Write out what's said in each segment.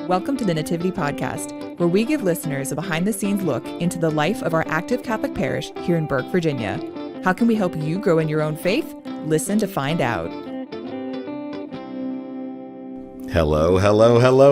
Welcome to the Nativity Podcast, where we give listeners a behind-the-scenes look into the life of our active Catholic parish here in Burke, Virginia. How can we help you grow in your own faith? Listen to find out. Hello,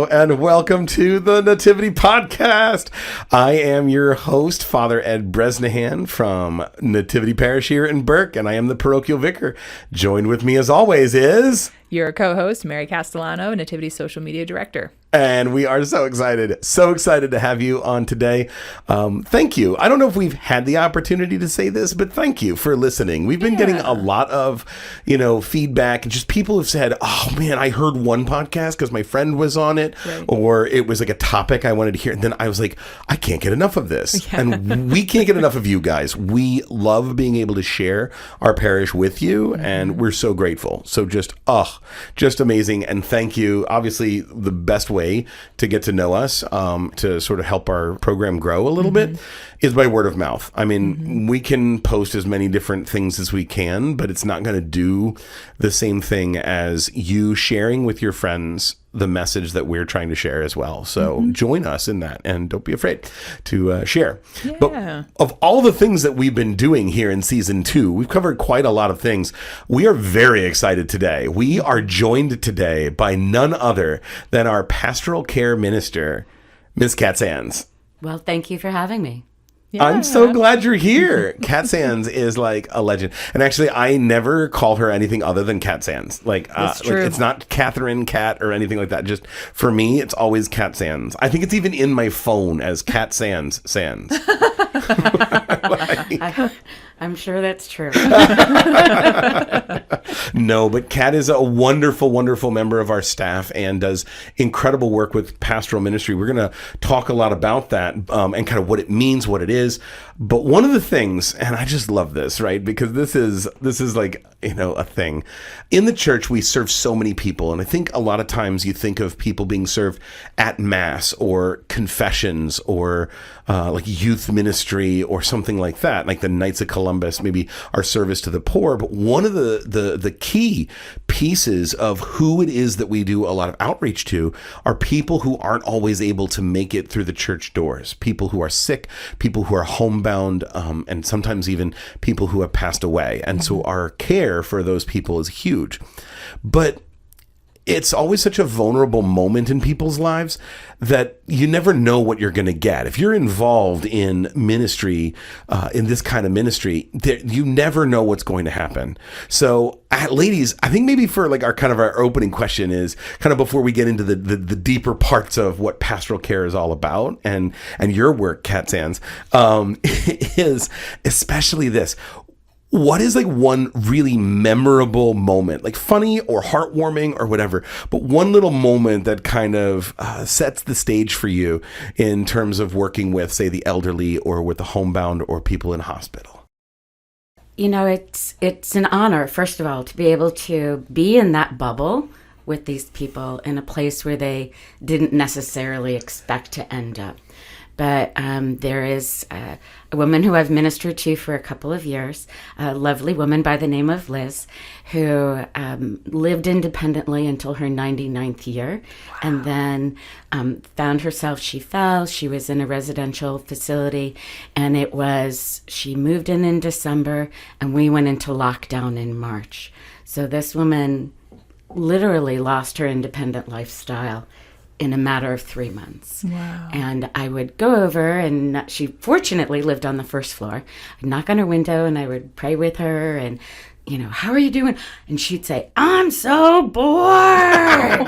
and welcome to the Nativity Podcast. I am your host, Father Ed Bresnahan from Nativity Parish here in Burke, and I am the parochial vicar. Joined with me as always is... Your co-host, Mary Castellano, Nativity Social Media Director. And we are so excited to have you on today. Thank you. I don't know if we've had the opportunity to say this, but thank you for listening. We've been getting a lot of, feedback, and just people have said, oh man, I heard one podcast because my friend was on it, right. Or it was like a topic I wanted to hear. And then I was like, I can't get enough of this. Yeah. And we can't get enough of you guys. We love being able to share our parish with you, and we're so grateful. So just amazing. And thank you. Obviously, the best way to get to know us, to sort of help our program grow a little bit, is by word of mouth. I mean, we can post as many different things as we can, but it's not going to do the same thing as you sharing with your friends the message that we're trying to share as well. So join us in that, and don't be afraid to share. Yeah. But of all the things that we've been doing here in season 2, we've covered quite a lot of things. We are very excited today. We are joined today by none other than our Pastoral Care Minister, Ms. Kat Sands. Well, thank you for having me. Yeah. I'm so glad you're here. Kat Sands is like a legend. And actually, I never call her anything other than Kat Sands. It's not Catherine Cat or anything like that. Just for me, it's always Kat Sands. I think it's even in my phone as Kat Sands. I'm sure that's true. No, but Kat is a wonderful, wonderful member of our staff and does incredible work with pastoral ministry. We're going to talk a lot about that and kind of what it means, what it is. But one of the things, and I just love this, right? Because this is like, a thing. In the church, we serve so many people. And I think a lot of times you think of people being served at Mass or confessions or like youth ministry or something like that, like the Knights of Columbus, maybe our service to the poor. But one of the key pieces of who it is that we do a lot of outreach to are people who aren't always able to make it through the church doors, people who are sick, people who are homebound, and sometimes even people who have passed away. And so our care for those people is huge. But it's always such a vulnerable moment in people's lives that you never know what you're going to get. If you're involved in ministry, in this kind of ministry, you never know what's going to happen. So, ladies, I think maybe for like our opening question is kind of before we get into the deeper parts of what pastoral care is all about and your work, Kat Sands, is especially this. What is like one really memorable moment, like funny or heartwarming or whatever, but one little moment that kind of sets the stage for you in terms of working with, say, the elderly or with the homebound or people in hospital? It's an honor, first of all, to be able to be in that bubble with these people in a place where they didn't necessarily expect to end up. But there is a woman who I've ministered to for a couple of years, a lovely woman by the name of Liz, who lived independently until her 99th year. Wow. And then found herself, she was in a residential facility, and she moved in December, and we went into lockdown in March. So this woman literally lost her independent lifestyle in a matter of 3 months. Wow. And I would go over, and she fortunately lived on the first floor. I'd knock on her window and I would pray with her and, how are you doing? And she'd say, I'm so bored.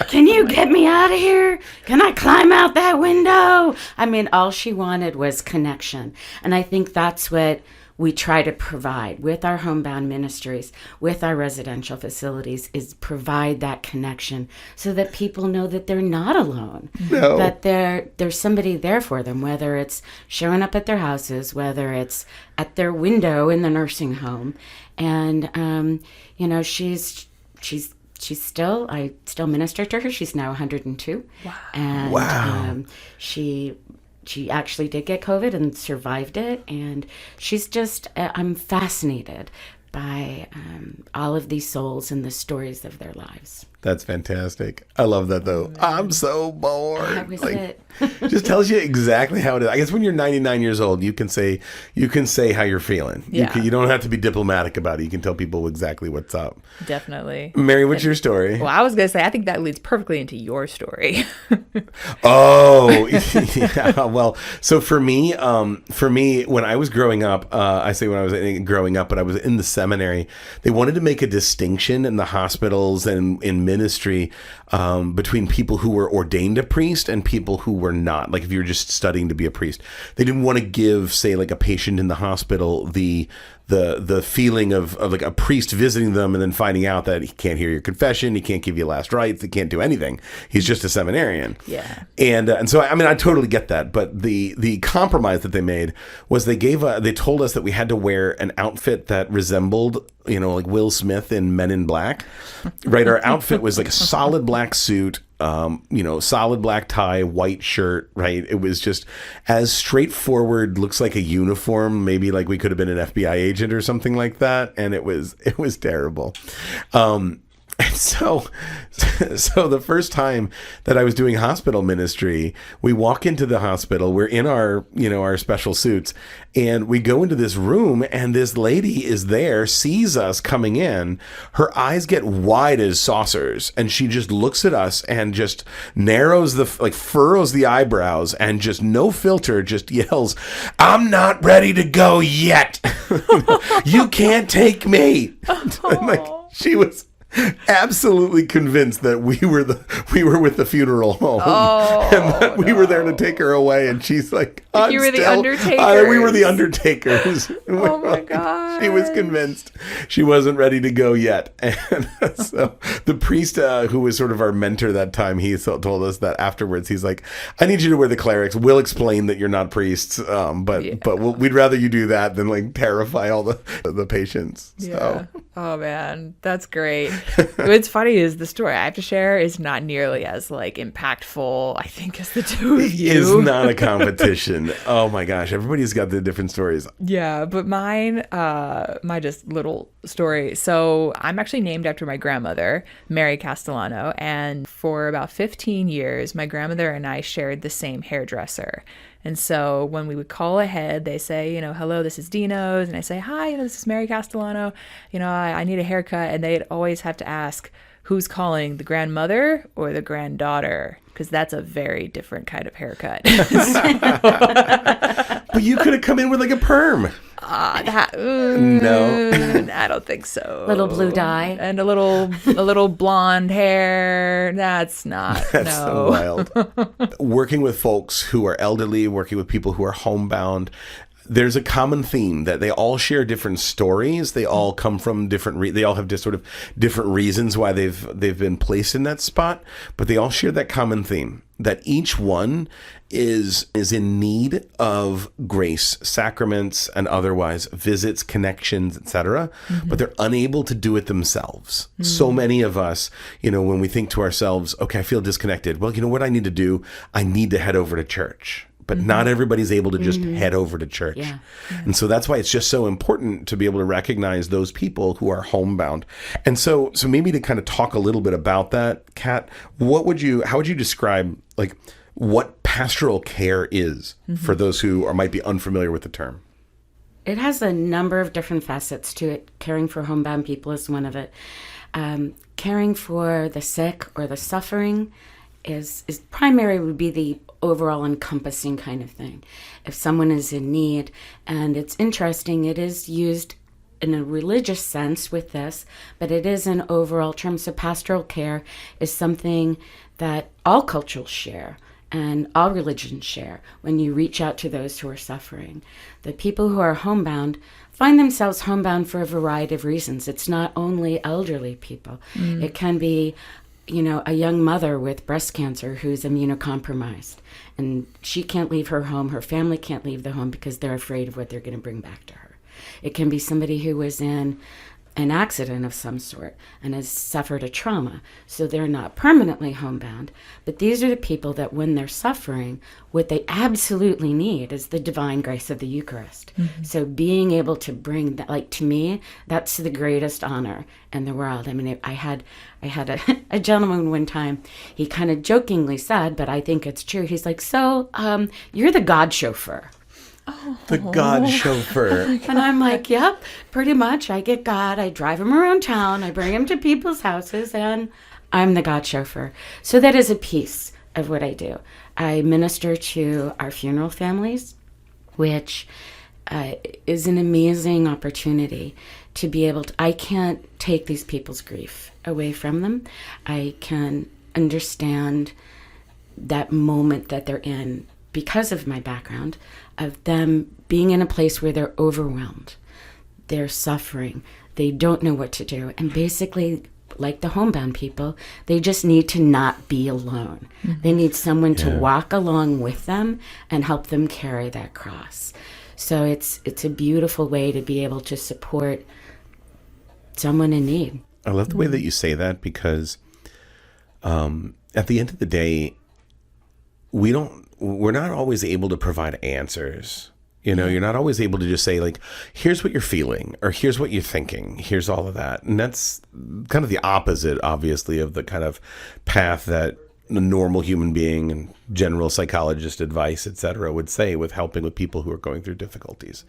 Can you get me out of here? Can I climb out that window? I mean, all she wanted was connection. And I think that's what we try to provide with our homebound ministries, with our residential facilities, is provide that connection so that people know that they're not alone, that there's somebody there for them, whether it's showing up at their houses, whether it's at their window in the nursing home. And, I still minister to her. She's now 102. Wow. And she actually did get COVID and survived it. And she's just, I'm fascinated by all of these souls and the stories of their lives. That's fantastic. I love that though. I'm so bored. That was it. Just tells you exactly how it is. I guess when you're 99 years old, you can say how you're feeling. Yeah. You don't have to be diplomatic about it. You can tell people exactly what's up. Definitely. Mary, what's your story? Well, I was going to say, I think that leads perfectly into your story. Oh, yeah. Well, so for me, when I was growing up, I say when I was growing up, but I was in the seminary, they wanted to make a distinction in the hospitals and in ministry between people who were ordained a priest and people who were not. Like if you're just studying to be a priest, they didn't want to give, say, like a patient in the hospital the feeling of like a priest visiting them and then finding out that he can't hear your confession, he can't give you last rites, he can't do anything. He's just a seminarian. Yeah. And so I mean I totally get that, but the compromise that they made was they told us that we had to wear an outfit that resembled, like Will Smith in Men in Black. Right? Our outfit was like a solid black suit, solid black tie, white shirt, right? It was just as straightforward, looks like a uniform, maybe like we could have been an FBI agent or something like that. And it was terrible. And so the first time that I was doing hospital ministry, we walk into the hospital, we're in our special suits, and we go into this room and this lady is there, sees us coming in. Her eyes get wide as saucers and she just looks at us and just furrows the eyebrows and just no filter, just yells, "I'm not ready to go yet. You can't take me." She was absolutely convinced that we were with the funeral home, and that we were there to take her away. And she's like, "You were the Undertakers." We were the Undertakers. Oh my god! She was convinced she wasn't ready to go yet. And so the priest, who was sort of our mentor that time, he told us that afterwards. He's like, "I need you to wear the clerics. We'll explain that you're not priests, but we'd rather you do that than like terrify all the patients." So. Yeah. Oh man, that's great. What's funny is the story I have to share is not nearly as like impactful, I think, as the two of you. It's not a competition. Oh my gosh, everybody's got the different stories. Yeah, but mine, my just little story. So I'm actually named after my grandmother, Mary Castellano, and for about 15 years, my grandmother and I shared the same hairdresser. And so when we would call ahead, they say, "Hello, this is Dino's." And I say, "Hi, this is Mary Castellano. I need a haircut." And they'd always have to ask, who's calling, the grandmother or the granddaughter? Because that's a very different kind of haircut. But you could have come in with like a perm. No, I don't think so. Little blue dye and a little blonde hair. That's so wild. Working with folks who are elderly, working with people who are homebound, there's a common theme that they all share different stories. They all come from different. They all have just sort of different reasons why they've been placed in that spot, but they all share that common theme that each one is in need of grace, sacraments, and otherwise visits, connections, etc. But they're unable to do it themselves. So many of us, when we think to ourselves, "Okay, I feel disconnected. Well, you know what I need to do? I need to head over to church." But not everybody's able to just head over to church. Yeah. And so that's why it's just so important to be able to recognize those people who are homebound. And so maybe to kind of talk a little bit about that, Kat, how would you describe like what pastoral care is for those who might be unfamiliar with the term? It has a number of different facets to it. Caring for homebound people is one of it. Caring for the sick or the suffering is primary, would be the overall encompassing kind of thing. If someone is in need, and it's interesting, it is used in a religious sense with this, but it is an overall term. So pastoral care is something that all cultures share and all religions share when you reach out to those who are suffering. The people who are homebound find themselves homebound for a variety of reasons. It's not only elderly people. It can be a young mother with breast cancer who's immunocompromised, and she can't leave her home. Her family can't leave the home because they're afraid of what they're going to bring back to her. It can be somebody who was in an accident of some sort and has suffered a trauma. So they're not permanently homebound. But these are the people that when they're suffering, what they absolutely need is the divine grace of the Eucharist. So being able to bring that, like, to me, that's the greatest honor in the world. I mean, I had a gentleman one time, he kind of jokingly said, but I think it's true. He's like, so you're the God chauffeur. The God chauffeur. And I'm like, yep, pretty much. I get God. I drive him around town. I bring him to people's houses, and I'm the God chauffeur. So that is a piece of what I do. I minister to our funeral families, which is an amazing opportunity to be able to, I can't take these people's grief away from them. I can understand that moment that they're in because of my background, of them being in a place where they're overwhelmed, they're suffering, they don't know what to do. And basically, like the homebound people, they just need to not be alone. They need someone to walk along with them and help them carry that cross. So it's a beautiful way to be able to support someone in need. I love the way that you say that, because at the end of the day, we're not always able to provide answers. You know, you're not always able to just say, like, here's what you're feeling, or here's what you're thinking, here's all of that. And that's kind of the opposite, obviously, of the kind of path that a normal human being and general psychologist advice, et cetera, would say with helping with people who are going through difficulties.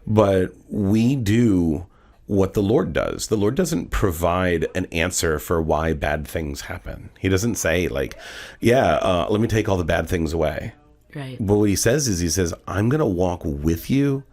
But we do what the Lord does. The Lord doesn't provide an answer for why bad things happen. He doesn't say, like, let me take all the bad things away. Right. But what he says is, he says, I'm going to walk with you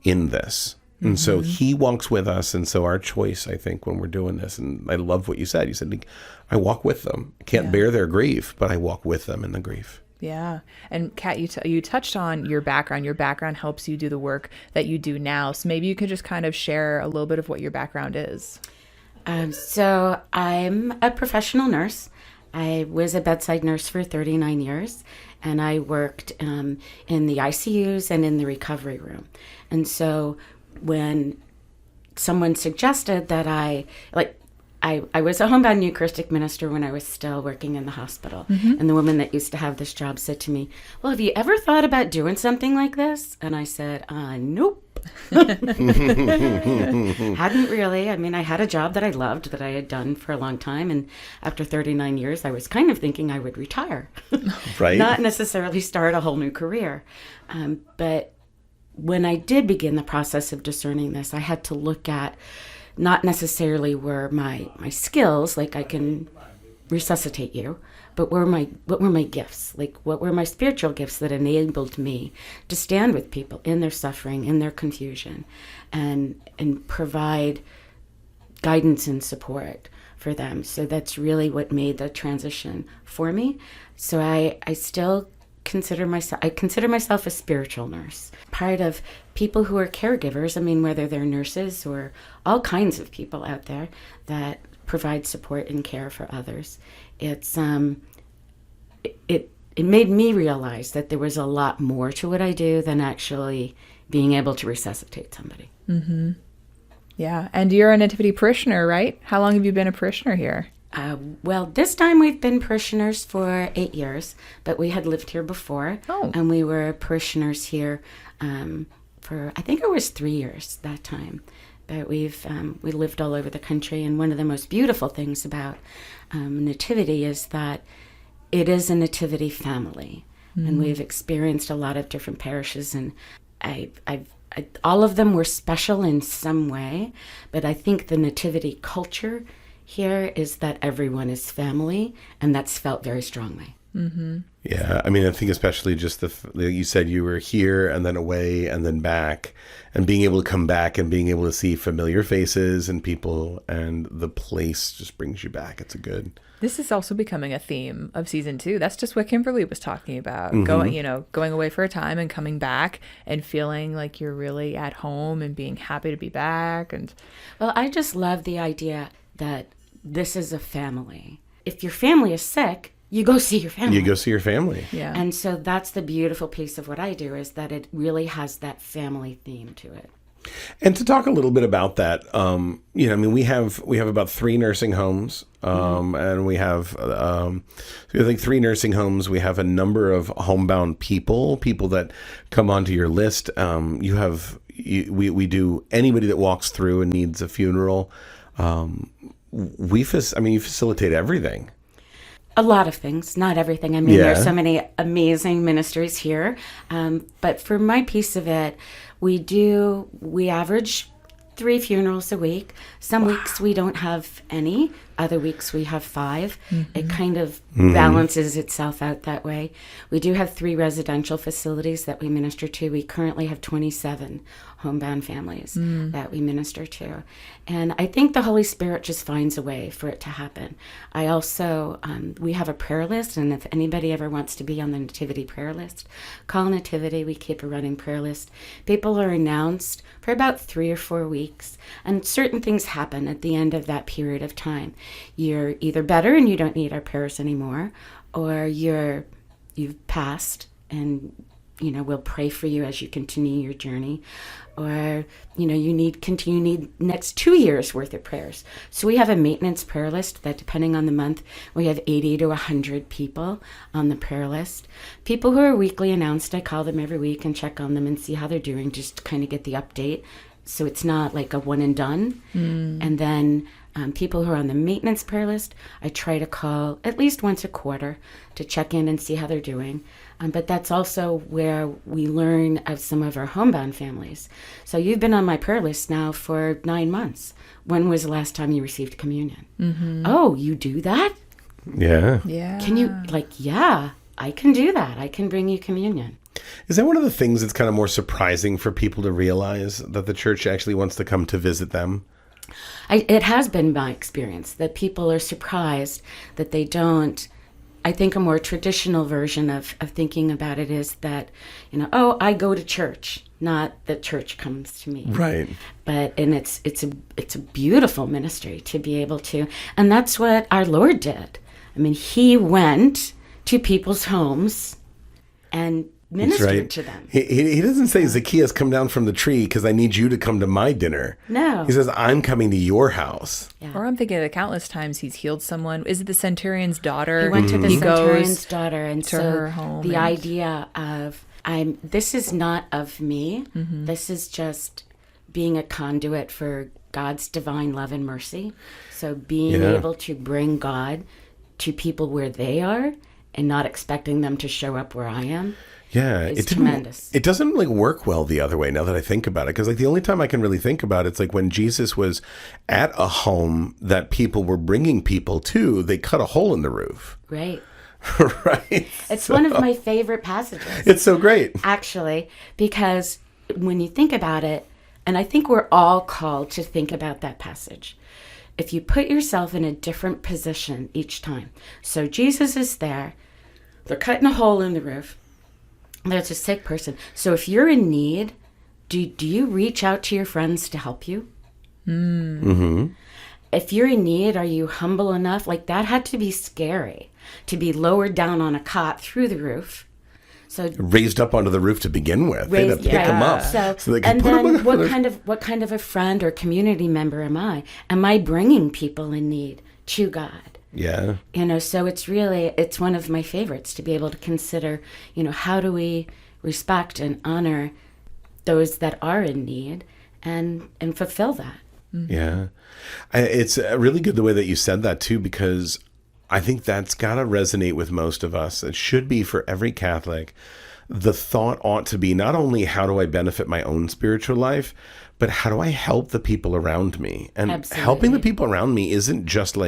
in this. And so he walks with us. And so our choice, I think, when we're doing this, and I love what you said. You said, I walk with them. I can't bear their grief, but I walk with them in the grief. Yeah. And Kat, you touched on your background. Your background helps you do the work that you do now. So maybe you could just kind of share a little bit of what your background is. So I'm a professional nurse. I was a bedside nurse for 39 years, and I worked in the ICUs and in the recovery room. And so when someone suggested that I was a homebound Eucharistic minister when I was still working in the hospital. And the woman that used to have this job said to me, well, have you ever thought about doing something like this? And I said, nope. Hadn't really. I mean, I had a job that I loved, that I had done for a long time. And after 39 years, I was kind of thinking I would retire. Right. Not necessarily start a whole new career. But when I did begin the process of discerning this, I had to look at not necessarily were my skills, like I can resuscitate you, but what were my gifts? Like, what were my spiritual gifts that enabled me to stand with people in their suffering, in their confusion, and provide guidance and support for them. So that's really what made the transition for me. So I still consider myself a spiritual nurse. Part of people who are caregivers, I mean, whether they're nurses or all kinds of people out there that provide support and care for others. It's it made me realize that there was a lot more to what I do than actually being able to resuscitate somebody. Mm-hmm. Yeah, and you're a Nativity parishioner, right? How long have you been a parishioner here? Well, this time we've been parishioners for 8 years, but we had lived here before, and we were parishioners here for, I think it was 3 years that time. But we lived all over the country, and one of the most beautiful things about Nativity is that it is a Nativity family, and we've experienced a lot of different parishes, and all of them were special in some way, but I think the Nativity culture here is that everyone is family, and that's felt very strongly. Mm-hmm. Yeah, I mean, I think especially just you said you were here and then away and then back, and being able to come back and being able to see familiar faces and people, and the place just brings you back. It's a good. This is also becoming a theme of season 2. That's just what Kimberly was talking about. Mm-hmm. Going away for a time and coming back and feeling like you're really at home and being happy to be back. And well, I just love the idea that this is a family. If your family is sick, you go see your family. You go see your family. Yeah. And so that's the beautiful piece of what I do, is that it really has that family theme to it. And to talk a little bit about that, we have about 3 nursing homes, and we have I think 3 nursing homes. We have a number of homebound people that come onto your list. We do anybody that walks through and needs a funeral. You facilitate everything. A lot of things, not everything. I mean, there's so many amazing ministries here. But for my piece of it, we average 3 funerals a week. Some weeks we don't have any. Other weeks we have 5. It kind of balances itself out that way. We do have 3 residential facilities that we minister to. We currently have 27 homebound families that we minister to. And I think the Holy Spirit just finds a way for it to happen. I also, we have a prayer list, and if anybody ever wants to be on the Nativity prayer list, call Nativity. We keep a running prayer list. People are announced for about 3 or 4 weeks, and certain things happen at the end of that period of time. You're either better and you don't need our prayers anymore, or you've passed and we'll pray for you as you continue your journey, or you need next 2 years worth of prayers. So we have a maintenance prayer list that, depending on the month, we have 80 to 100 people on the prayer list. People who are weekly announced, I call them every week and check on them and see how they're doing, just to kind of get the update. So it's not like a one and done. And then people who are on the maintenance prayer list, I try to call at least once a quarter to check in and see how they're doing. But that's also where we learn of some of our homebound families. So you've been on my prayer list now for 9 months. When was the last time you received communion? Oh, you do that? Yeah. Can you, yeah, I can do that. I can bring you communion. Is that one of the things that's kind of more surprising for people to realize, that the church actually wants to come to visit them? It has been my experience that people are surprised that they don't. I think a more traditional version of thinking about it is that, I go to church, not that church comes to me. Right. And it's a beautiful ministry to be able to, and that's what our Lord did. I mean, he went to people's homes and ministered to them. He doesn't say, Zacchaeus, come down from the tree because I need you to come to my dinner. No. He says, I'm coming to your house. Yeah. Or I'm thinking of the countless times he's healed someone. Is it the centurion's daughter? He went to the He centurion's goes daughter, and to so her home. the idea of this is not of me. This is just being a conduit for God's divine love and mercy. So being able to bring God to people where they are and not expecting them to show up where I am. Yeah, it's tremendous. It doesn't work well the other way now that I think about it, because the only time I can really think about it's when Jesus was at a home that people were bringing people to, they cut a hole in the roof. Right. Right. It's one of my favorite passages. It's so great. Actually, because when you think about it, and I think we're all called to think about that passage, if you put yourself in a different position each time. So Jesus is there, they're cutting a hole in the roof. There's a sick person. So if you're in need, do you reach out to your friends to help you? If you're in need, are you humble enough? That had to be scary, to be lowered down on a cot through the roof. So raised up onto the roof to begin with. They had to pick them up. So they could and put then them what kind of a friend or community member am I? Am I bringing people in need to God? Yeah. So it's one of my favorites to be able to consider, how do we respect and honor those that are in need and fulfill that. Yeah. It's really good the way that you said that too, because I think that's got to resonate with most of us. It should be for every Catholic. The thought ought to be not only how do I benefit my own spiritual life, but how do I help the people around me? And Absolutely. Helping the people around me isn't just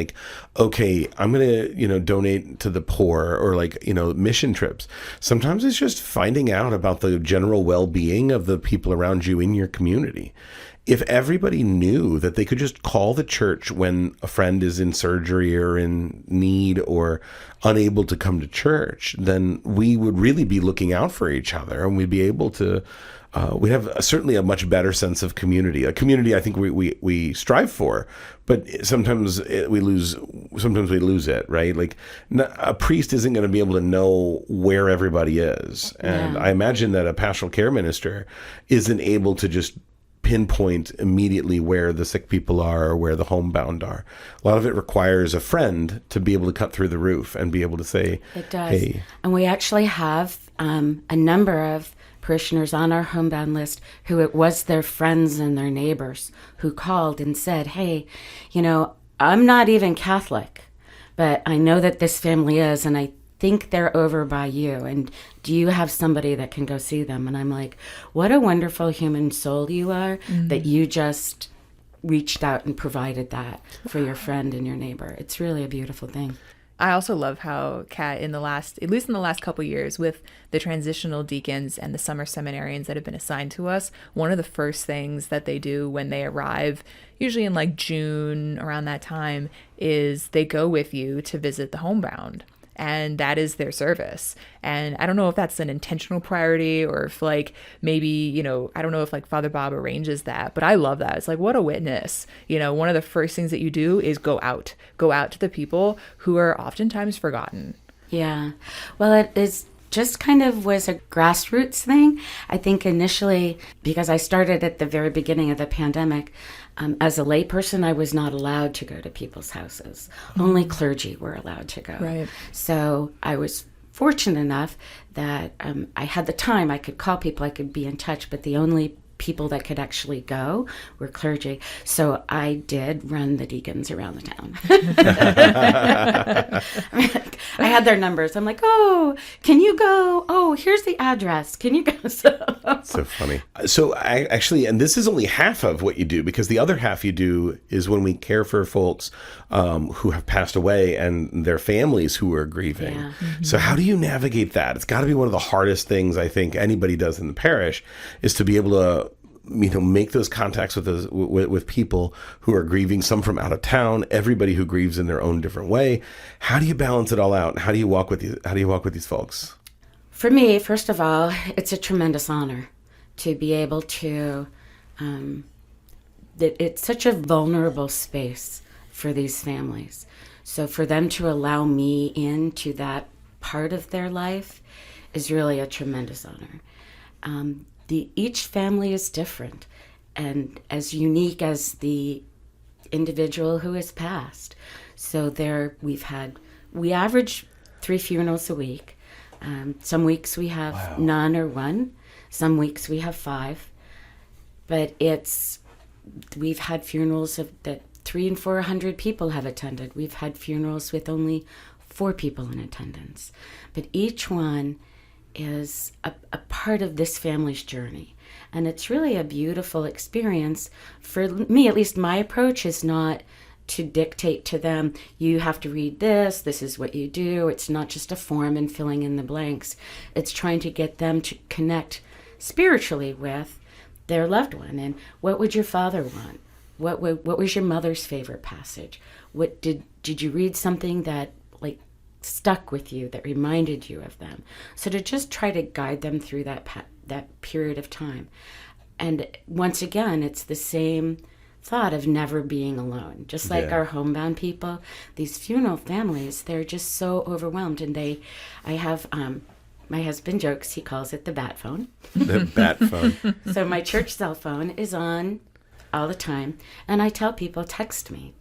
okay, I'm going to, donate to the poor or mission trips. Sometimes it's just finding out about the general well-being of the people around you in your community. If everybody knew that they could just call the church when a friend is in surgery or in need or unable to come to church, then we would really be looking out for each other, and we'd be able to we have certainly a much better sense of community. A community I think we strive for, but sometimes we lose it, right? A priest isn't going to be able to know where everybody is. And I imagine that a pastoral care minister isn't able to just pinpoint immediately where the sick people are or where the homebound are. A lot of it requires a friend to be able to cut through the roof and be able to say, it does. Hey. And we actually have a number of parishioners on our homebound list who it was their friends and their neighbors who called and said, hey, I'm not even Catholic, but I know that this family is, and I think they're over by you, and do you have somebody that can go see them? And I'm like, what a wonderful human soul you are, that you just reached out and provided that for your friend and your neighbor. It's really a beautiful thing. I also love how Kat, at least in the last couple years, with the transitional deacons and the summer seminarians that have been assigned to us, one of the first things that they do when they arrive, usually in like June, around that time, is they go with you to visit the homebound. And that is their service. And I don't know if that's an intentional priority or if like maybe, I don't know if like Father Bob arranges that, but I love that. It's like, what a witness. One of the first things that you do is go out to the people who are oftentimes forgotten. Yeah. Well, it is just kind of was a grassroots thing. I think initially, because I started at the very beginning of the pandemic, as a layperson, I was not allowed to go to people's houses. Only clergy were allowed to go. Right. So I was fortunate enough that I had the time. I could call people, I could be in touch, but the only people that could actually go were clergy. So I did run the deacons around the town. I had their numbers. I'm like, oh, can you go? Oh, here's the address. Can you go? So funny. So I actually, and this is only half of what you do, because the other half you do is when we care for folks who have passed away and their families who are grieving. Yeah. So how do you navigate that? It's got to be one of the hardest things I think anybody does in the parish, is to be able to make those contacts with people who are grieving, some from out of town, everybody who grieves in their own different way. How do you balance it all out? How do you walk with these folks? For me, first of all, it's a tremendous honor to be able to, it's such a vulnerable space for these families. So for them to allow me into that part of their life is really a tremendous honor. Each family is different and as unique as the individual who has passed. So we average 3 funerals a week. Some weeks we have none or one. Some weeks we have 5. But we've had funerals that 300 and 400 people have attended. We've had funerals with only 4 people in attendance. But each one is a part of this family's journey. And it's really a beautiful experience. For me, at least my approach is not to dictate to them, you have to read this is what you do. It's not just a form and filling in the blanks. It's trying to get them to connect spiritually with their loved one. And what would your father want? What was your mother's favorite passage? What did you read something that stuck with you, that reminded you of them? So to just try to guide them through that period of time. And once again, it's the same thought of never being alone. Just like our homebound people, these funeral families, they're just so overwhelmed. And I have my husband jokes, he calls it the bat phone. The bat phone. So my church cell phone is on all the time. And I tell people, text me.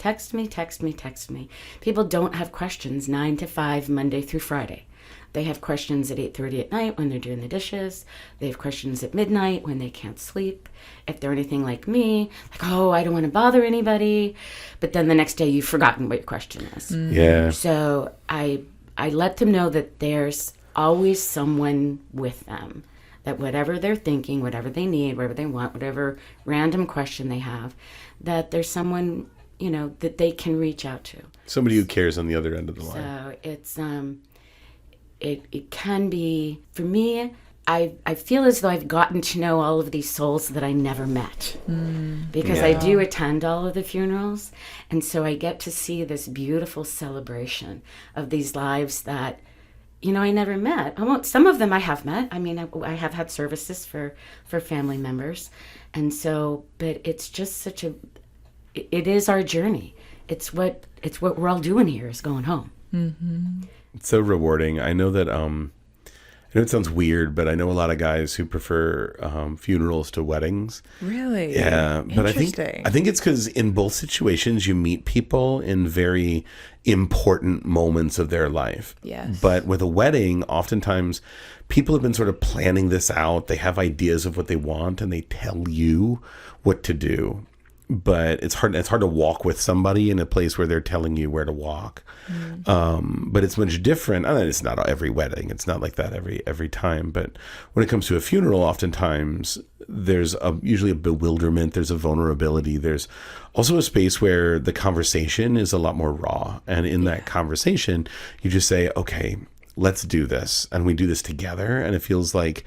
People don't have questions 9 to 5, Monday through Friday. They have questions at 8:30 at night when they're doing the dishes. They have questions at midnight when they can't sleep. If they're anything like me, I don't want to bother anybody. But then the next day you've forgotten what your question is. Yeah. So I let them know that there's always someone with them. That whatever they're thinking, whatever they need, whatever they want, whatever random question they have, that there's someone, that they can reach out to. Somebody who cares on the other end of the line. So it's, it can be, for me, I feel as though I've gotten to know all of these souls that I never met. Because I do attend all of the funerals. And so I get to see this beautiful celebration of these lives that, I never met. Some of them I have met. I mean, I have had services for family members. And so, but it's just it is our journey. It's what we're all doing here, is going home. Mm-hmm. It's so rewarding. I know that I know it sounds weird, but I know a lot of guys who prefer funerals to weddings. Really? Yeah, but I think it's because in both situations you meet people in very important moments of their life. Yes. But with a wedding, oftentimes people have been sort of planning this out. They have ideas of what they want, and they tell you what to do. But it's hard to walk with somebody in a place where they're telling you where to walk. But it's much different. I mean, it's not every wedding. It's not like that every time. But when it comes to a funeral, oftentimes there's usually a bewilderment. There's a vulnerability. There's also a space where the conversation is a lot more raw. And in that conversation, you just say, okay, let's do this. And we do this together. And it feels like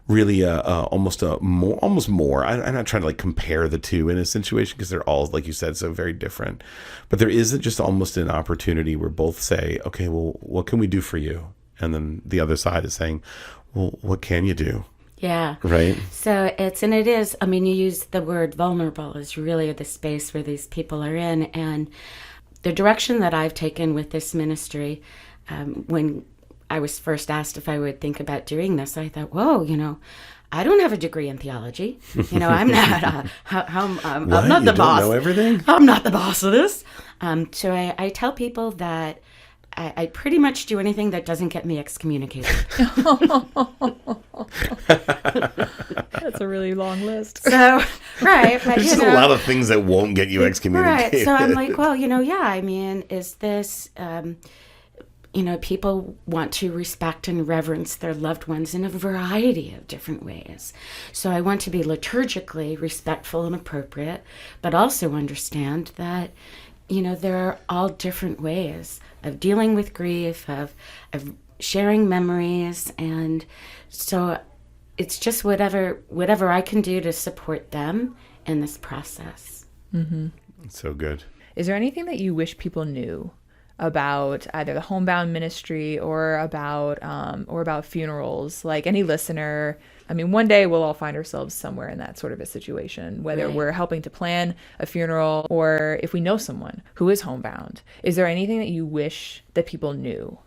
really almost more. I'm not trying to like compare the two in a situation because they're all, like you said, so very different. But there is just almost an opportunity where both say, okay, well, what can we do for you? And then the other side is saying, well, what can you do? Yeah. Right. So it is, I mean, you use the word vulnerable is really the space where these people are in. And the direction that I've taken with this ministry, when I was first asked if I would think about doing this, I thought, whoa, I don't have a degree in theology. I'm not. I'm not the boss. Don't know everything? I'm not the boss of this. So I tell people that I pretty much do anything that doesn't get me excommunicated. That's a really long list. So, right. But, There's just a lot of things that won't get you excommunicated. Right. So I'm like, well, I mean, is this... people want to respect and reverence their loved ones in a variety of different ways. So I want to be liturgically respectful and appropriate, but also understand that, there are all different ways of dealing with grief, of sharing memories. And so it's just whatever I can do to support them in this process. Mm-hmm. So good. Is there anything that you wish people knew about either the homebound ministry or about funerals? Like any listener, I mean, one day we'll all find ourselves somewhere in that sort of a situation, whether we're helping to plan a funeral or if we know someone who is homebound. Is there anything that you wish that people knew?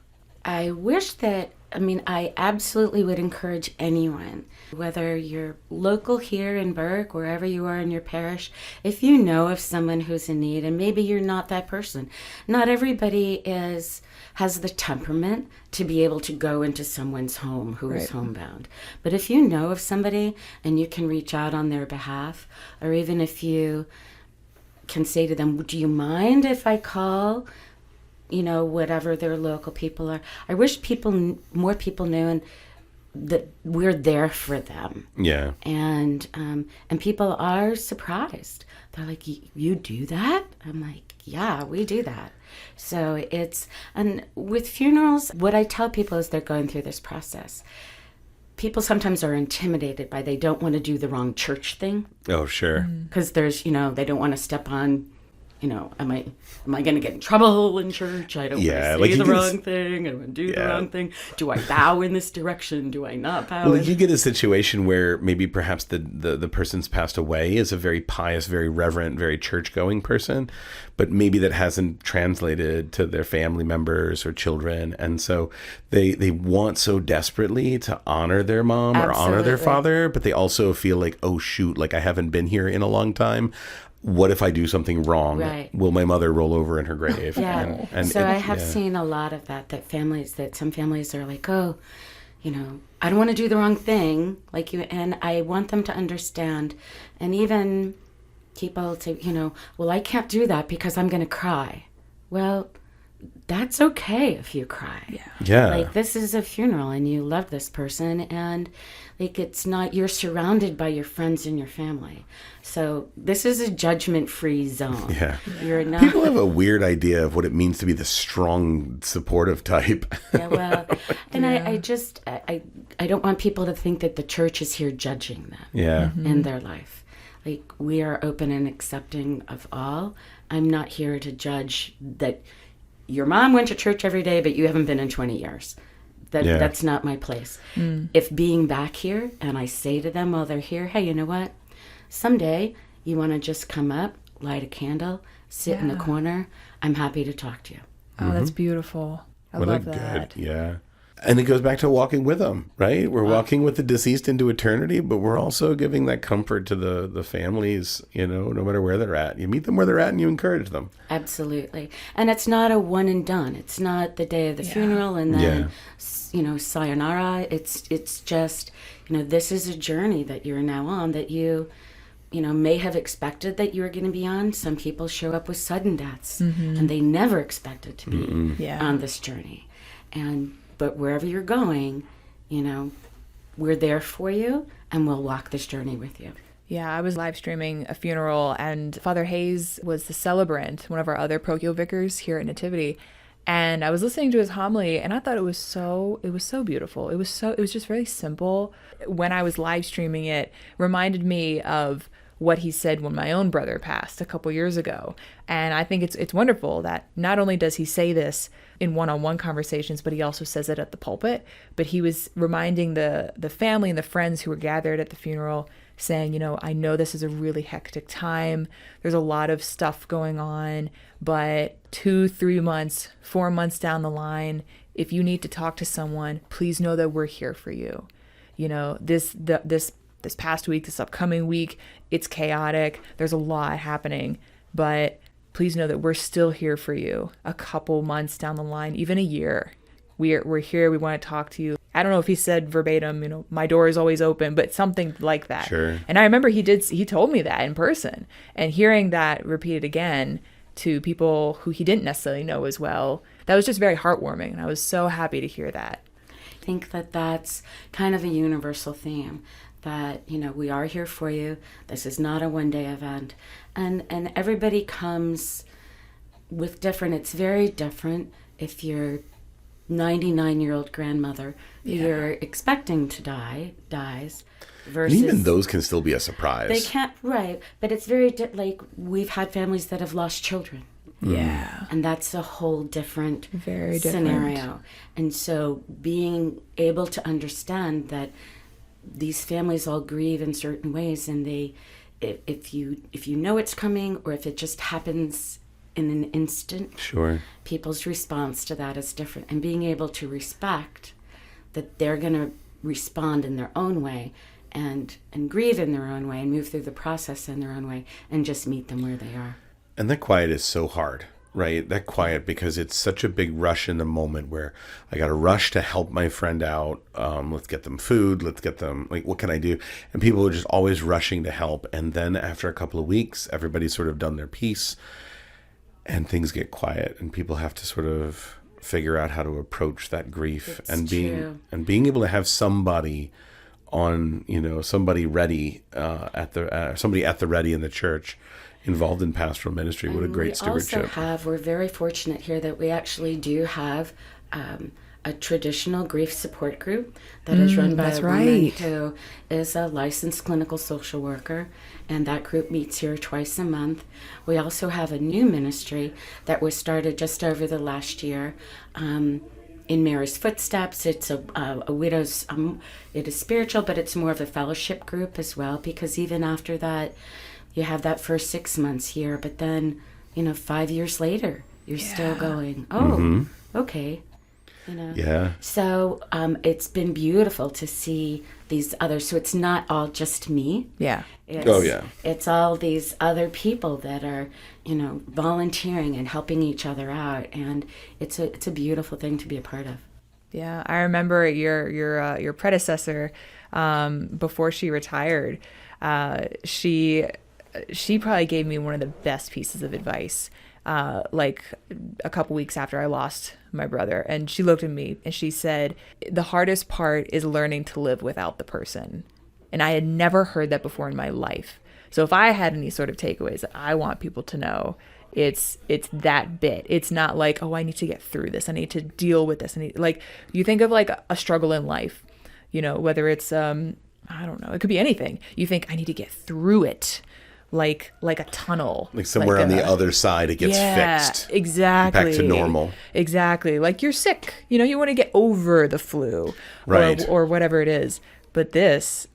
I wish that, I absolutely would encourage anyone, whether you're local here in Burke, wherever you are in your parish, if you know of someone who's in need, and maybe you're not that person. Not everybody has the temperament to be able to go into someone's home who is homebound. But if you know of somebody and you can reach out on their behalf, or even if you can say to them, do you mind if I call whatever their local people are. I wish more people knew that we're there for them. Yeah. And people are surprised. They're like, you do that? I'm like, yeah, we do that. So and with funerals, what I tell people is they're going through this process. People sometimes are intimidated by they don't want to do the wrong church thing. Oh, sure. Because there's, they don't want to step on, am I going to get in trouble in church? I don't want to say the wrong thing. I don't want to do the wrong thing. Do I bow in this direction? Do I not bow? Well, you get a situation where maybe perhaps the person's passed away is a very pious, very reverent, very church-going person, but maybe that hasn't translated to their family members or children. And so they want so desperately to honor their mom or honor their father, but they also feel like, oh, shoot, like I haven't been here in a long time. What if I do something wrong? Right. Will my mother roll over in her grave? Yeah. So I have seen a lot of that some families are like, oh, I don't want to do the wrong thing. Like and I want them to understand. And even people say, well, I can't do that because I'm going to cry. Well, that's okay if you cry. Yeah. Like this is a funeral and you love this person and like it's not, you're surrounded by your friends and your family. So this is a judgment-free zone. Yeah. You're not. People have a weird idea of what it means to be the strong, supportive type. Yeah, well, and I don't want people to think that the church is here judging them in their life. Like we are open and accepting of all. I'm not here to judge that your mom went to church every day, but you haven't been in 20 years. That's not my place. If being back here, and I say to them while they're here, hey, you know what? Someday you want to just come up, light a candle, sit in the corner. I'm happy to talk to you. Oh, that's beautiful. I love that. Yeah. And it goes back to walking with them, right? We're walking with the deceased into eternity, but we're also giving that comfort to the families, no matter where they're at. You meet them where they're at and you encourage them. Absolutely. And it's not a one and done. It's not the day of the funeral and then, sayonara. It's just, this is a journey that you're now on that you may have expected that you were going to be on. Some people show up with sudden deaths and they never expected to be on this journey. But wherever you're going, we're there for you and we'll walk this journey with you. Yeah, I was live streaming a funeral and Father Hayes was the celebrant, one of our other parochial vicars here at Nativity. And I was listening to his homily and I thought it was so beautiful. It was just very simple. When I was live streaming it, reminded me of what he said when my own brother passed a couple years ago. And I think it's wonderful that not only does he say this in one-on-one conversations, but he also says it at the pulpit. But he was reminding the family and the friends who were gathered at the funeral, saying, I know this is a really hectic time. There's a lot of stuff going on, but 2, 3 months, 4 months down the line, if you need to talk to someone, please know that we're here for you. This past week, this upcoming week, it's chaotic. There's a lot happening, but please know that we're still here for you. A couple months down the line, even a year, we're here. We want to talk to you. I don't know if he said verbatim, my door is always open, but something like that. Sure. And I remember he told me that in person, and hearing that repeated again to people who he didn't necessarily know as well, that was just very heartwarming. And I was so happy to hear that. I think that that's kind of a universal theme. That, we are here for you. This is not a one-day event. And everybody comes with different, it's very different if your 99-year-old grandmother who you're expecting to dies versus... And even those can still be a surprise. They can't, right. But it's very, we've had families that have lost children. Yeah. And that's a whole different Very different scenario. And so being able to understand that these families all grieve in certain ways, and if you know it's coming, or if it just happens in an instant, sure, people's response to that is different. And being able to respect that they're going to respond in their own way and grieve in their own way and move through the process in their own way and just meet them where they are. And that quiet is so hard, right? That quiet, because it's such a big rush in the moment where I got to rush to help my friend out. Let's get them food. Let's get them, what can I do? And people are just always rushing to help. And then after a couple of weeks, everybody's sort of done their piece and things get quiet and people have to sort of figure out how to approach that grief. It's and true. being able to have somebody on, somebody ready somebody at the ready in the church, involved in pastoral ministry. What a great stewardship. We're very fortunate here that we actually do have a traditional grief support group that is run by a woman who is a licensed clinical social worker, and that group meets here twice a month. We also have a new ministry that was started just over the last year, in Mary's footsteps. It's a widow's, it is spiritual, but it's more of a fellowship group as well, because even after that, you have that first 6 months here, but then, 5 years later, you're still going, okay. Yeah. So it's been beautiful to see these others. So it's not all just me. Yeah. It's all these other people that are, volunteering and helping each other out. And it's a beautiful thing to be a part of. Yeah. I remember your predecessor, before she retired, she probably gave me one of the best pieces of advice, like a couple weeks after I lost my brother. And she looked at me and she said, the hardest part is learning to live without the person. And I had never heard that before in my life. So if I had any sort of takeaways that I want people to know, it's that bit. It's not like, I need to get through this. I need to deal with this. You think of like a struggle in life, whether it's, I don't know, it could be anything. You think, I need to get through it. Like a tunnel. Like somewhere on the other side, it gets fixed. Exactly. Back to normal. Exactly. Like you're sick. You want to get over the flu. Right. Or whatever it is. But this,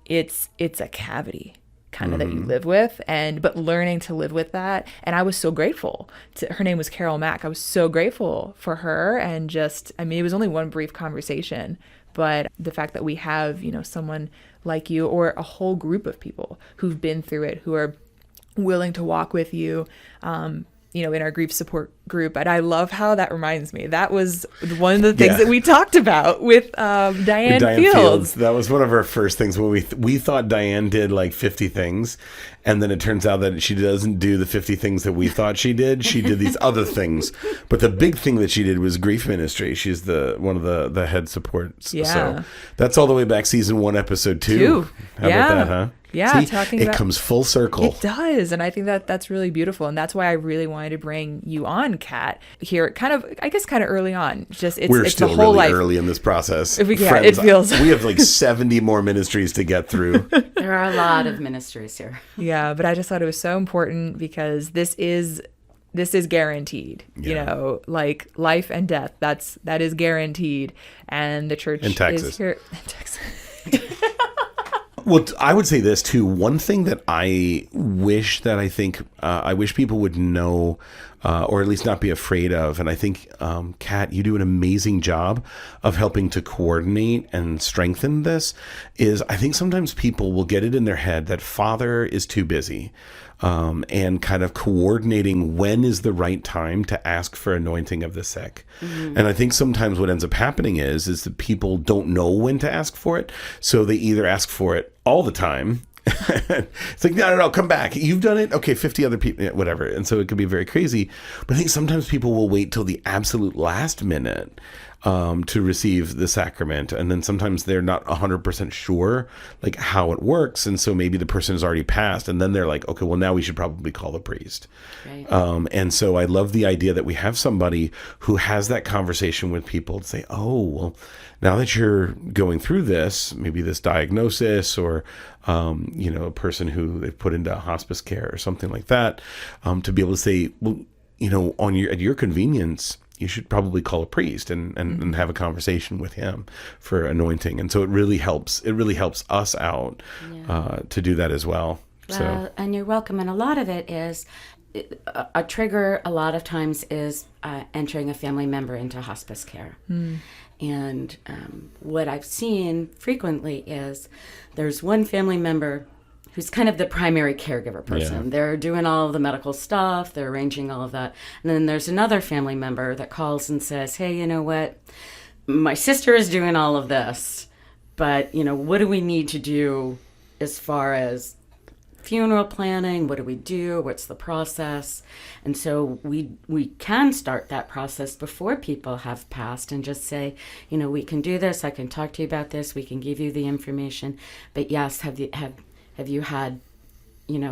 it's a cavity. kind of that you live with, but learning to live with that. And I was so grateful her name was Carol Mack. I was so grateful for her, and just, I mean, it was only one brief conversation, but the fact that we have, someone like you, or a whole group of people who've been through it, who are willing to walk with you, in our grief support group. And I love how that reminds me. That was one of the things that we talked about with Diane Fields. That was one of our first things when we thought Diane did like 50 things. And then it turns out that she doesn't do the 50 things that we thought she did. She did these other things. But the big thing that she did was grief ministry. She's one of the head supports. Yeah. So that's all the way back season 1, episode 2. How about that, huh? Yeah, See, it comes full circle. It does, and I think that's really beautiful, and that's why I really wanted to bring you on, Kat, here, kind of early on. We're it's still the whole really life. early in this process. Friends, it feels. We have like 70 more ministries to get through. There are a lot of ministries here. Yeah, but I just thought it was so important because this is guaranteed. Like life and death. That is guaranteed, and the church in Texas. Is here in Texas. Well, I would say this too. One thing that I wish people would know, or at least not be afraid of, and I think, Kat, you do an amazing job of helping to coordinate and strengthen this, is I think sometimes people will get it in their head that Father is too busy. And kind of coordinating when is the right time to ask for anointing of the sick. Mm-hmm. And I think sometimes what ends up happening is that people don't know when to ask for it. So they either ask for it all the time. It's like, no, come back. You've done it. Okay, 50 other people, whatever. And so it can be very crazy. But I think sometimes people will wait till the absolute last minute to receive the sacrament. And then sometimes they're not 100% sure like how it works. And so maybe the person has already passed. And then they're like, okay, well, now we should probably call the priest. Right. And so I love the idea that we have somebody who has that conversation with people to say, oh, well, now that you're going through this, maybe this diagnosis or, a person who they've put into hospice care or something like that, to be able to say, well, at your convenience, you should probably call a priest and have a conversation with him for anointing. And so it really helps us out to do that as well. And you're welcome. And a lot of it is, a trigger a lot of times is entering a family member into hospice care. And what I've seen frequently is there's one family member who's kind of the primary caregiver person. Yeah. They're doing all of the medical stuff, they're arranging all of that. And then there's another family member that calls and says, hey, you know what? My sister is doing all of this, but, what do we need to do as far as funeral planning? What do we do? What's the process? And so we can start that process before people have passed and just say, we can do this. I can talk to you about this. We can give you the information. But yes, have you had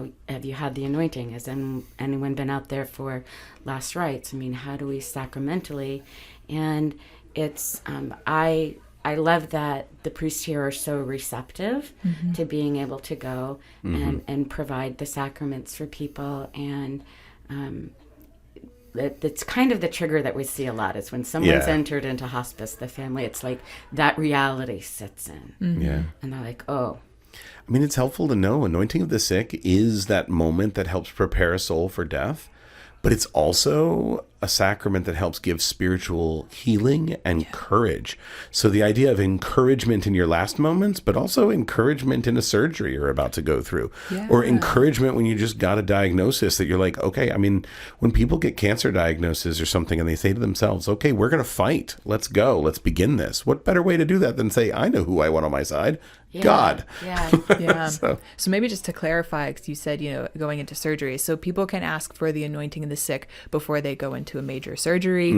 the anointing? Has anyone been out there for last rites? I mean, how do we sacramentally? And it's, I love that the priests here are so receptive to being able to go and provide the sacraments for people. And that's kind of the trigger that we see a lot is when someone's entered into hospice, the family, it's like that reality sits in. Yeah. And they're like, oh. I mean, it's helpful to know anointing of the sick is that moment that helps prepare a soul for death, but it's also a sacrament that helps give spiritual healing and courage. So the idea of encouragement in your last moments, but also encouragement in a surgery you're about to go through, or encouragement when you just got a diagnosis that you're like, okay, I mean, when people get cancer diagnosis or something and they say to themselves, okay, we're going to fight. Let's go. Let's begin this. What better way to do that than say, I know who I want on my side. Yeah, God. Yeah. So maybe just to clarify, because you said, going into surgery. So people can ask for the anointing of the sick before they go into a major surgery,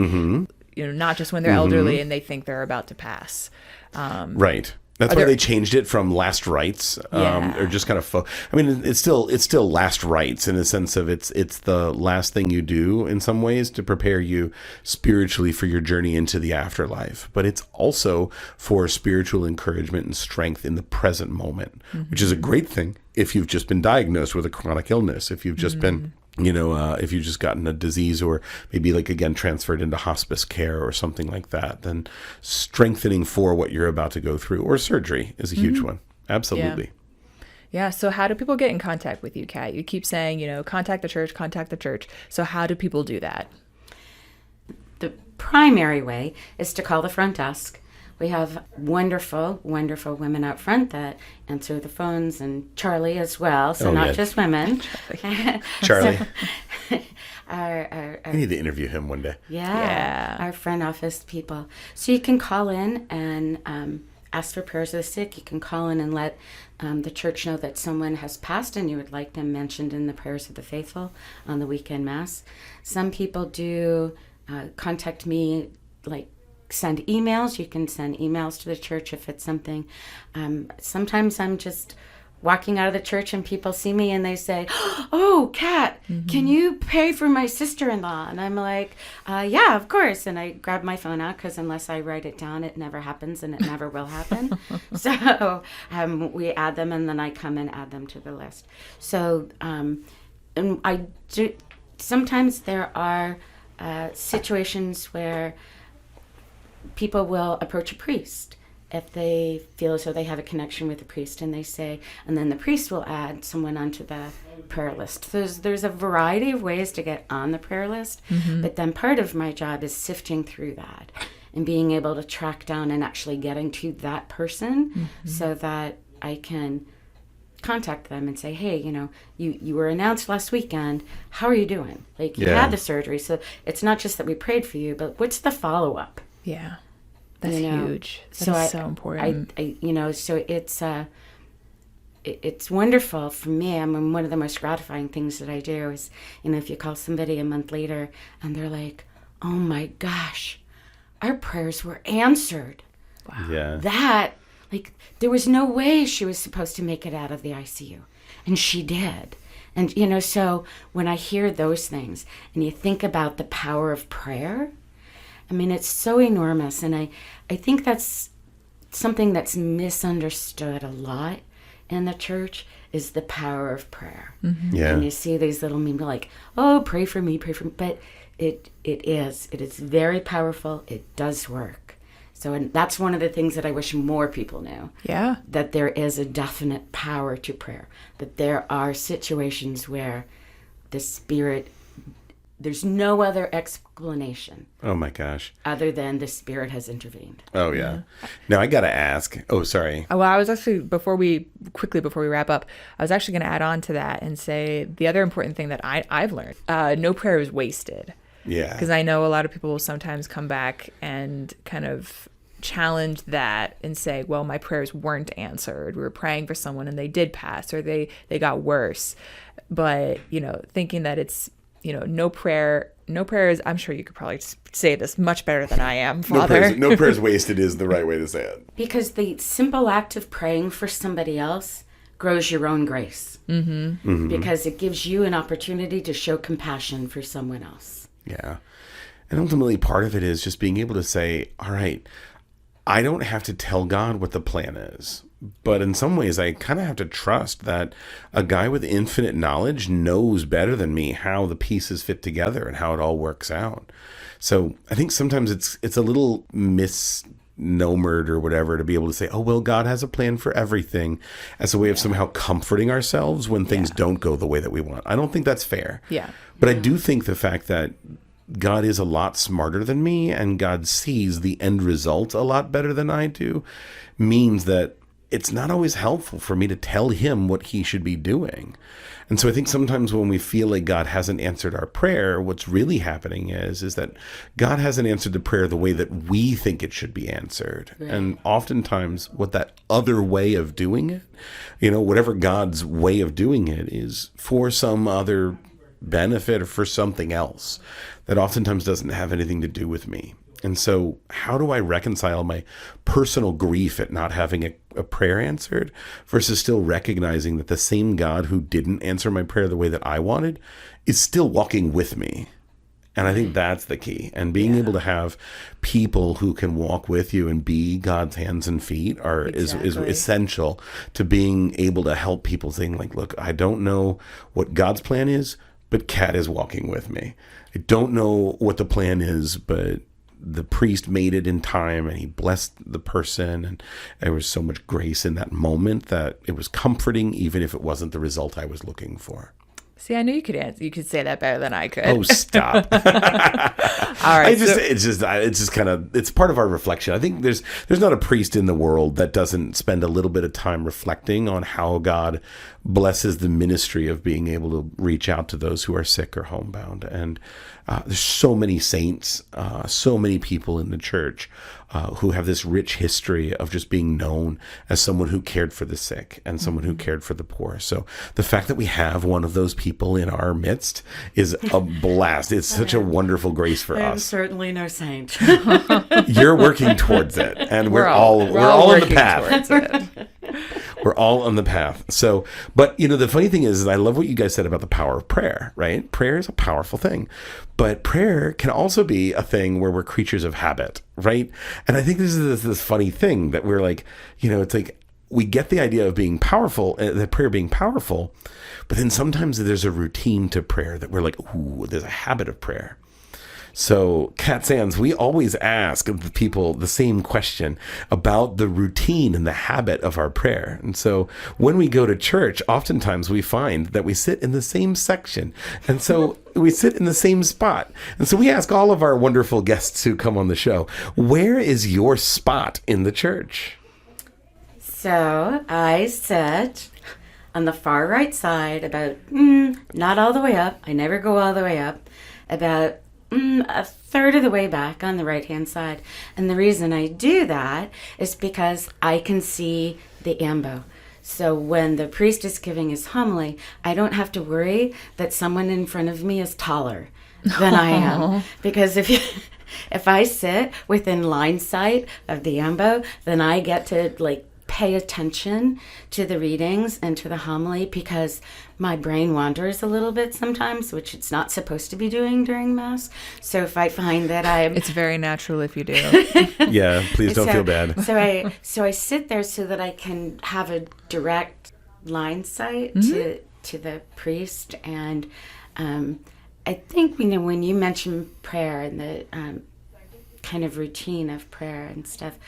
not just when they're elderly and they think they're about to pass. Right. That's why they changed it from last rites, or just kind of. I mean, it's still last rites in the sense of it's the last thing you do in some ways to prepare you spiritually for your journey into the afterlife. But it's also for spiritual encouragement and strength in the present moment, which is a great thing if you've just been diagnosed with a chronic illness, if you've just been. If you've just gotten a disease or maybe transferred into hospice care or something like that, then strengthening for what you're about to go through or surgery is a huge one. Absolutely. Yeah. So how do people get in contact with you, Kat? You keep saying, contact the church, contact the church. So how do people do that? The primary way is to call the front desk. We have wonderful, wonderful women out front that answer the phones, and Charlie as well. So not just women. Charlie. I need to interview him one day. Yeah. Our front office people. So you can call in and ask for prayers of the sick. You can call in and let the church know that someone has passed and you would like them mentioned in the prayers of the faithful on the weekend mass. Some people do contact me, like send emails. You can send emails to the church if it's something. Sometimes I'm just walking out of the church and people see me and they say, "Oh, Kat, can you pray for my sister-in-law?" And I'm like, yeah, of course. And I grab my phone out because unless I write it down, it never happens and it never will happen. So we add them and then I come and add them to the list. So and I do, sometimes there are situations where people will approach a priest if they feel as though they have a connection with the priest, and they say, and then the priest will add someone onto the prayer list. There's a variety of ways to get on the prayer list, but then part of my job is sifting through that and being able to track down and actually getting to that person so that I can contact them and say, "Hey, you were announced last weekend. How are you doing? Like, you had the surgery, so it's not just that we prayed for you, but what's the follow-up?" Yeah. That's huge. That's so important. So it's wonderful for me. I mean, one of the most gratifying things that I do is, if you call somebody a month later and they're like, "Oh my gosh, our prayers were answered." Wow. Yeah. There was no way she was supposed to make it out of the ICU, and she did. And, so when I hear those things and you think about the power of prayer, I mean, it's so enormous, and I think that's something that's misunderstood a lot in the church is the power of prayer. Yeah. And you see these little memes like, "Oh, pray for me," but it is very powerful. It does work. So, and that's one of the things that I wish more people knew. Yeah. That there is a definite power to prayer. That there are situations where the Spirit, there's no other explanation. Oh my gosh. Other than the Spirit has intervened. Oh yeah. Now I got to ask. Oh, sorry. Well, I was actually, before we wrap up, I was actually going to add on to that and say the other important thing that I've learned, no prayer is wasted. Yeah. Because I know a lot of people will sometimes come back and kind of challenge that and say, well, my prayers weren't answered. We were praying for someone and they did pass, or they got worse. But, thinking that it's, no prayer is, I'm sure you could probably say this much better than I am, Father. No prayers wasted is the right way to say it. Because the simple act of praying for somebody else grows your own grace. Because it gives you an opportunity to show compassion for someone else. Yeah. And ultimately part of it is just being able to say, all right, I don't have to tell God what the plan is. But in some ways, I kind of have to trust that a guy with infinite knowledge knows better than me how the pieces fit together and how it all works out. So I think sometimes it's a little misnomered or whatever to be able to say, oh, well, God has a plan for everything, as a way of somehow comforting ourselves when things don't go the way that we want. I don't think that's fair. Yeah. But I do think the fact that God is a lot smarter than me and God sees the end result a lot better than I do means that it's not always helpful for me to tell him what he should be doing. And so I think sometimes when we feel like God hasn't answered our prayer, what's really happening is that God hasn't answered the prayer the way that we think it should be answered. Right. And oftentimes what that other way of doing it, whatever God's way of doing it is for some other benefit or for something else that oftentimes doesn't have anything to do with me. And so how do I reconcile my personal grief at not having a prayer answered versus still recognizing that the same God who didn't answer my prayer the way that I wanted is still walking with me? And I think that's the key. And being able to have people who can walk with you and be God's hands and feet is essential to being able to help people saying like, look, I don't know what God's plan is, but Kat is walking with me. I don't know what the plan is, but the priest made it in time and he blessed the person. And there was so much grace in that moment that it was comforting, even if it wasn't the result I was looking for. See, I knew you could answer. You could say that better than I could. Oh, stop. All right. It's just kind of, it's part of our reflection. I think there's not a priest in the world that doesn't spend a little bit of time reflecting on how God blesses the ministry of being able to reach out to those who are sick or homebound. And there's so many saints, so many people in the church who have this rich history of just being known as someone who cared for the sick and someone who cared for the poor. So the fact that we have one of those people in our midst is a blast. It's such a wonderful grace for I'm us. certainly no saint. You're working towards it, and we're all on the path. We're all on the path. So, but the funny thing is I love what you guys said about the power of prayer, right? Prayer is a powerful thing, but prayer can also be a thing where we're creatures of habit, right? And I think this is this funny thing that we're like, it's like we get the idea of being powerful, that prayer being powerful, but then sometimes there's a routine to prayer that we're like, ooh, there's a habit of prayer. So, Kat Sands, we always ask the people the same question about the routine and the habit of our prayer. And so when we go to church, oftentimes we find that we sit in the same section. And so we sit in the same spot. And so we ask all of our wonderful guests who come on the show, where is your spot in the church? So I sit on the far right side, about, not all the way up. I never go all the way up. About a third of the way back on the right-hand side. And the reason I do that is because I can see the ambo. So when the priest is giving his homily, I don't have to worry that someone in front of me is taller than I am. Because if I sit within line sight of the ambo, then I get to pay attention to the readings and to the homily, because my brain wanders a little bit sometimes, which it's not supposed to be doing during Mass. So if I find that It's very natural if you do. Yeah, please don't feel bad. So I sit there so that I can have a direct line sight to the priest. And I think, when you mention prayer and the kind of routine of prayer and stuff,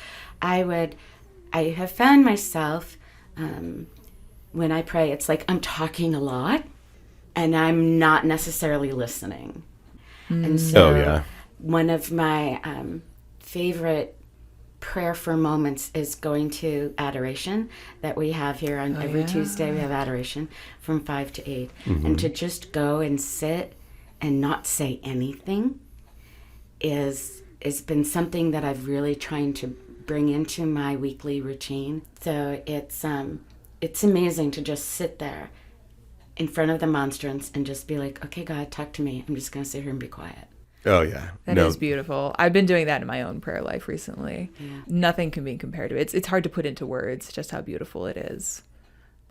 I have found myself, when I pray, it's like I'm talking a lot and I'm not necessarily listening. And so one of my favorite prayerful moments is going to adoration that we have here on every Tuesday. We have adoration from 5 to 8. And to just go and sit and not say anything has been something that I've really trying to bring into my weekly routine. So it's amazing to just sit there in front of the monstrance and just be like, okay, God, talk to me. I'm just going to sit here and be quiet. Oh, yeah. That is beautiful. I've been doing that in my own prayer life recently. Yeah. Nothing can be compared to it. It's hard to put into words just how beautiful it is.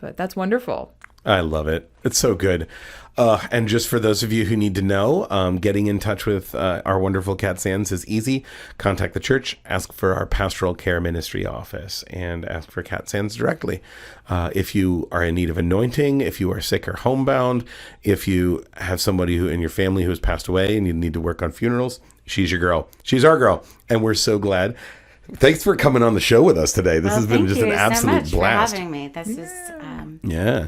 But that's wonderful. I love it. It's so good. And just for those of you who need to know, getting in touch with our wonderful Kat Sands is easy. Contact the church, ask for our Pastoral Care Ministry office, and ask for Kat Sands directly. If you are in need of anointing, if you are sick or homebound, if you have somebody who in your family who has passed away and you need to work on funerals, she's your girl. She's our girl. And we're so glad. Thanks for coming on the show with us today. This has been just an absolute blast. Thank you so much for having me. This is Yeah.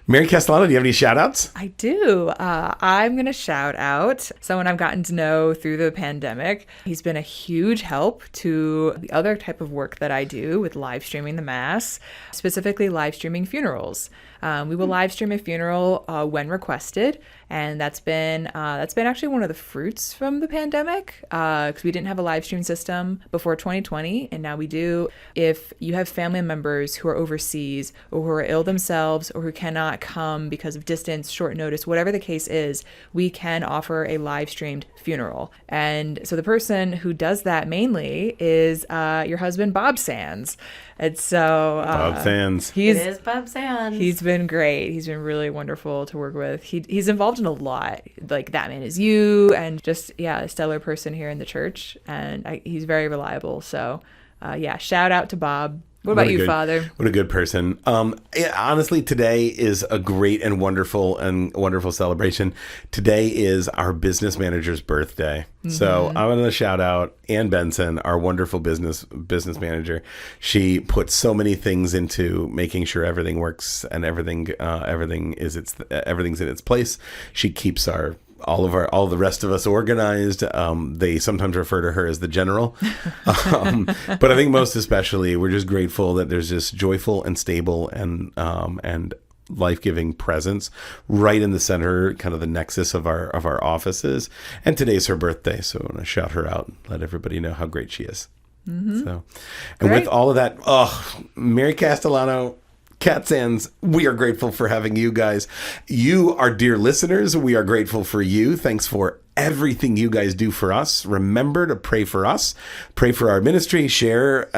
Mary Castellano, do you have any shout outs? I do. I'm going to shout out someone I've gotten to know through the pandemic. He's been a huge help to the other type of work that I do with live streaming the Mass, specifically live streaming funerals. We will live stream a funeral when requested, and that's been actually one of the fruits from the pandemic, because we didn't have a live stream system before 2020, and now we do. If you have family members who are overseas or who are ill themselves or who cannot come because of distance, short notice, whatever the case is, we can offer a live streamed funeral. And so the person who does that mainly is your husband, Bob Sands. And so Bob Sands. it is Bob Sands. He's been great. He's been really wonderful to work with. He's involved in a lot, like That Man Is You, and just, a stellar person here in the church. And he's very reliable. So, shout out to Bob. What about you, good, Father? What a good person. Honestly, today is a great and wonderful celebration. Today is our business manager's birthday. So I want to shout out Ann Benson, our wonderful business manager. She puts so many things into making sure everything works and everything's in its place. She keeps all the rest of us organized. They sometimes refer to her as the general. But I think most especially, we're just grateful that there's this joyful and stable and life-giving presence right in the center, kind of the nexus of our offices. And today's her birthday, so I want to shout her out and let everybody know how great she is. So, and Great. with all of that, Mary Castellano, Cat Sands, we are grateful for having you guys. You, our dear listeners, we are grateful for you. Thanks for everything you guys do for us. Remember to pray for us, pray for our ministry, share,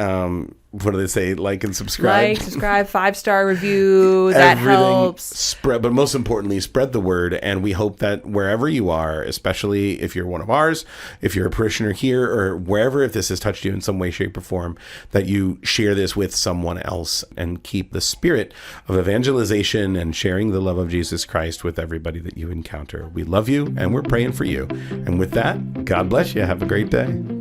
what do they say? Like and subscribe. 5-star review. That helps. Spread, but most importantly, spread the word. And we hope that wherever you are, especially if you're one of ours, if you're a parishioner here or wherever, if this has touched you in some way, shape, or form, that you share this with someone else and keep the spirit of evangelization and sharing the love of Jesus Christ with everybody that you encounter. We love you and we're praying for you. And with that, God bless you. Have a great day.